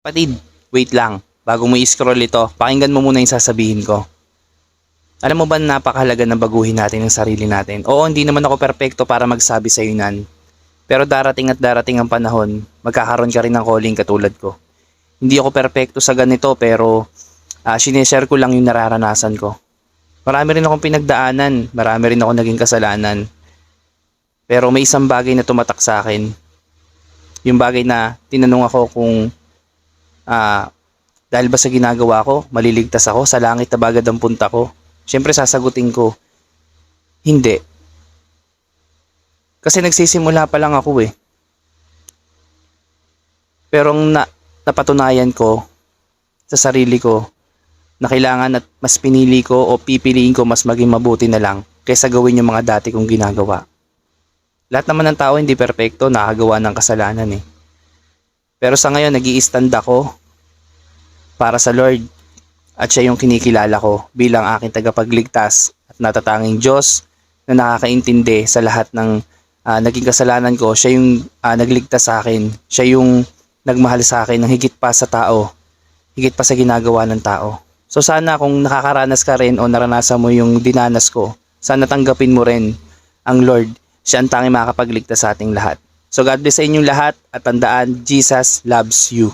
Kapatid, wait lang. Bago mo i-scroll ito, pakinggan mo muna yung sasabihin ko. Alam mo ba na napakahalaga na baguhin natin ang sarili natin? Oo, hindi naman ako perpekto para magsabi sa nan. Pero darating at darating ang panahon, magkakaroon ka rin ng calling katulad ko. Hindi ako perpekto sa ganito pero sineshare ko lang yung nararanasan ko. Marami rin akong pinagdaanan, marami rin akong naging kasalanan. Pero may isang bagay na tumatak sa akin. Yung bagay na tinanong ako kung dahil ba sa ginagawa ko, maliligtas ako, sa langit na bagad ang punta ko. Siyempre sasagutin ko, hindi. Kasi nagsisimula pa lang ako eh. Pero napatunayan ko sa sarili ko na kailangan at mas pinili ko o pipiliin ko mas maging mabuti na lang kaysa gawin yung mga dati kong ginagawa. Lahat naman ng tao hindi perpekto, nakagawa ng kasalanan eh. Pero sa ngayon nag-i-stand ako para sa Lord at siya yung kinikilala ko bilang aking tagapagligtas at natatanging Diyos na nakakaintindi sa lahat ng naging kasalanan ko. Siya yung nagligtas sa akin. Siya yung nagmahal sa akin ng higit pa sa tao, higit pa sa ginagawa ng tao. So sana kung nakakaranas ka rin o naranasan mo yung dinanas ko, sana tanggapin mo rin ang Lord. Siya ang tanging makakapagligtas sa ating lahat. So God bless sa inyong lahat at tandaan, Jesus loves you.